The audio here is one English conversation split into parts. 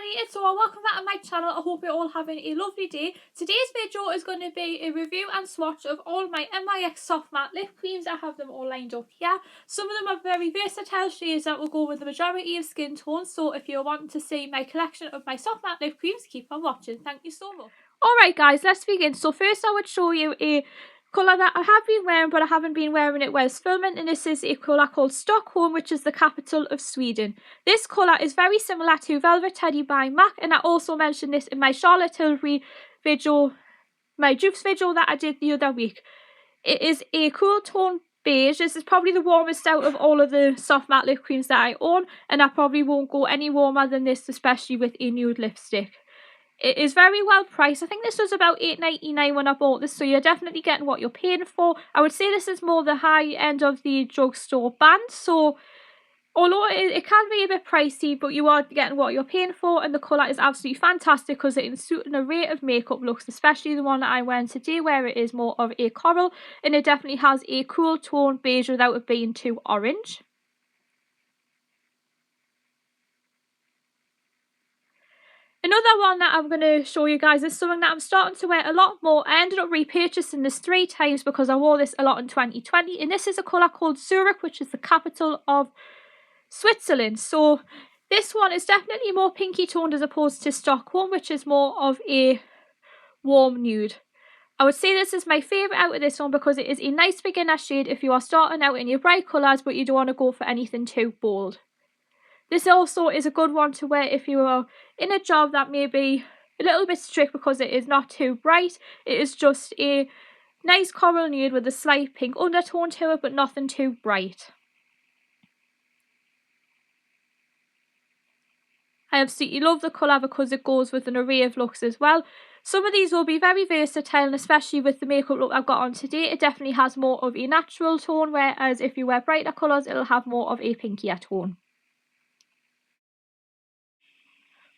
everybody, it's all welcome back to my channel. I hope you're all having a lovely day. Today's video is going to be a review and swatch of all my NYX soft matte lip creams. I have them all lined up here. Some of them are very versatile shades that will go with the majority of skin tones, so if you're wanting to see my collection of my soft matte lip creams, keep on watching. Thank you so much. Alright guys, let's begin. So first I would show you a colour that I have been wearing but I haven't been wearing it whilst filming, and this is a colour called Stockholm, which is the capital of Sweden. This colour is very similar to Velvet Teddy by MAC, and I also mentioned this in my Charlotte Tilbury video, my dupes video that I did the other week. It is a cool tone beige. This is probably the warmest out of all of the soft matte lip creams that I own, and I probably won't go any warmer than this, especially with a nude lipstick. It is very well priced. I think this was about $8.99 when I bought this, so you're definitely getting what you're paying for. I would say this is more the high end of the drugstore band, so although it can be a bit pricey, but you are getting what you're paying for, and the colour is absolutely fantastic because it can suit an array of makeup looks, especially the one that I'm wearing today where it is more of a coral, and it definitely has a cool tone beige without it being too orange. Another one that I'm going to show you guys is something that I'm starting to wear a lot more. I ended up repurchasing this 3 times because I wore this a lot in 2020. And this is a colour called Zurich, which is the capital of Switzerland. So this one is definitely more pinky toned as opposed to Stockholm, which is more of a warm nude. I would say this is my favourite out of this one because it is a nice beginner shade if you are starting out in your bright colours but you don't want to go for anything too bold. This also is a good one to wear if you are in a job that may be a little bit strict because it is not too bright. It is just a nice coral nude with a slight pink undertone to it, but nothing too bright. I absolutely love the colour because it goes with an array of looks as well. Some of these will be very versatile, and especially with the makeup look I've got on today, it definitely has more of a natural tone, whereas if you wear brighter colours, it'll have more of a pinkier tone.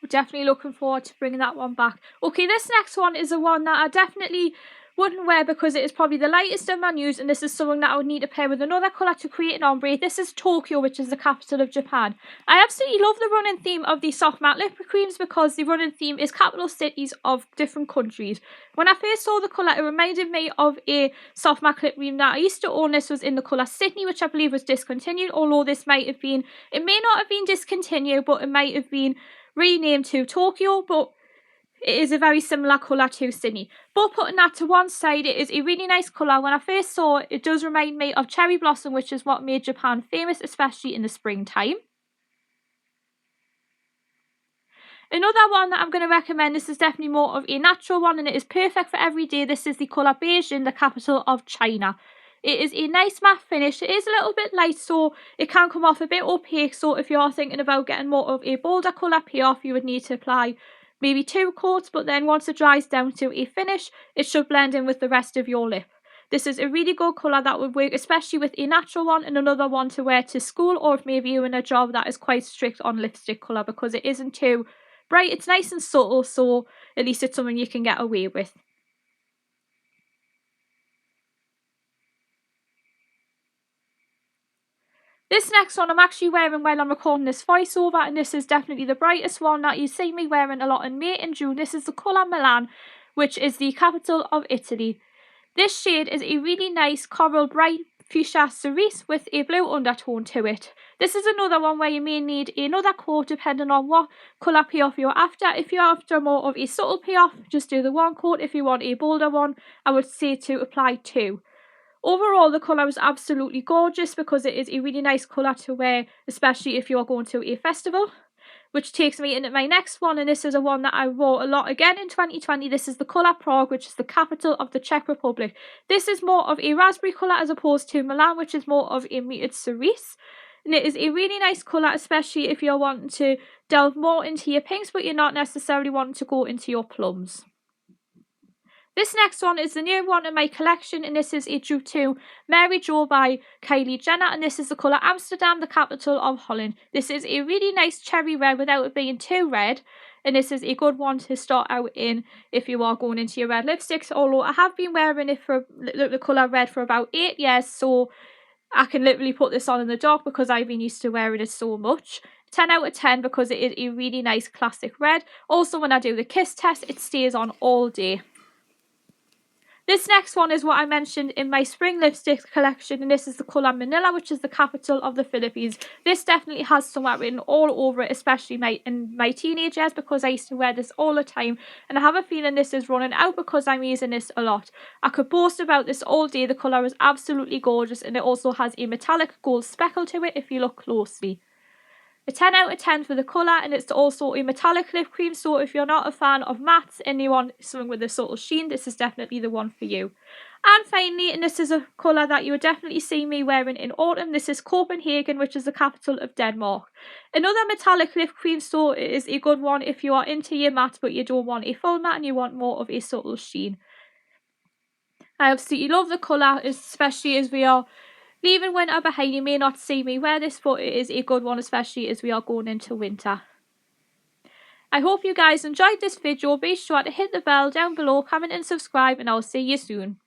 Definitely looking forward to bringing that one back. Okay, this next one is the one that I definitely wouldn't wear because it is probably the lightest of my nudes, and this is something that I would need to pair with another colour to create an ombre. This is Tokyo, which is the capital of Japan. I absolutely love the running theme of the soft matte lip creams because the running theme is capital cities of different countries. When I first saw the colour, it reminded me of a soft matte lip cream that I used to own. This was in the colour Sydney, which I believe was discontinued, although this might have been, it may not have been discontinued, but it might have been renamed to Tokyo, but it is a very similar colour to Sydney. But putting that to one side, it is a really nice colour. When I first saw it, it does remind me of cherry blossom, which is what made Japan famous, especially in the springtime. Another one that I'm going to recommend, this is definitely more of a natural one and it is perfect for every day. This is the colour Beijing, the capital of China. It is a nice matte finish. It is a little bit light, so it can come off a bit opaque. So if you are thinking about getting more of a bolder colour payoff, you would need to apply maybe 2 coats. But then once it dries down to a finish, it should blend in with the rest of your lip. This is a really good colour that would work, especially with a natural one, and another one to wear to school, or if maybe you're in a job that is quite strict on lipstick colour because it isn't too bright. It's nice and subtle, so at least it's something you can get away with. This next one I'm actually wearing while I'm recording this voiceover, and this is definitely the brightest one that you see me wearing a lot in May and June. This is the colour Milan, which is the capital of Italy. This shade is a really nice coral bright fuchsia cerise with a blue undertone to it. This is another one where you may need another coat depending on what colour payoff you're after. If you're after more of a subtle payoff, just do the 1 coat. If you want a bolder one, I would say to apply 2. Overall, the colour is absolutely gorgeous because it is a really nice colour to wear, especially if you're going to a festival. Which takes me into my next one, and this is a one that I wore a lot again in 2020. This is the colour Prague, which is the capital of the Czech Republic. This is more of a raspberry colour as opposed to Milan, which is more of a muted cerise. And it is a really nice colour, especially if you're wanting to delve more into your pinks, but you're not necessarily wanting to go into your plums. This next one is the new one in my collection, and this is a dupe to Mary Jo by Kylie Jenner, and this is the colour Amsterdam, the capital of Holland. This is a really nice cherry red without it being too red, and this is a good one to start out in if you are going into your red lipsticks, although I have been wearing it for the colour red for about 8 years, so I can literally put this on in the dark because I've been used to wearing it so much. It 10 out of 10 because it is a really nice classic red. Also, when I do the kiss test, it stays on all day. This next one is what I mentioned in my spring lipstick collection, and this is the colour Manila, which is the capital of the Philippines. This definitely has somewhat written all over it, especially in my teenage years, because I used to wear this all the time, and I have a feeling this is running out because I'm using this a lot. I could boast about this all day. The colour is absolutely gorgeous, and it also has a metallic gold speckle to it if you look closely. A 10 out of 10 for the colour, and it's also a metallic lip cream, so if you're not a fan of mattes and you want something with a subtle sheen, this is definitely the one for you. And finally, and this is a colour that you would definitely see me wearing in autumn, this is Copenhagen, which is the capital of Denmark. Another metallic lip cream, so it is a good one if you are into your matte but you don't want a full matte and you want more of a subtle sheen. I absolutely love the colour, especially as we are leaving winter behind. You may not see me wear this, but it is a good one, especially as we are going into winter. I hope you guys enjoyed this video. Be sure to hit the bell down below, comment and subscribe, and I'll see you soon.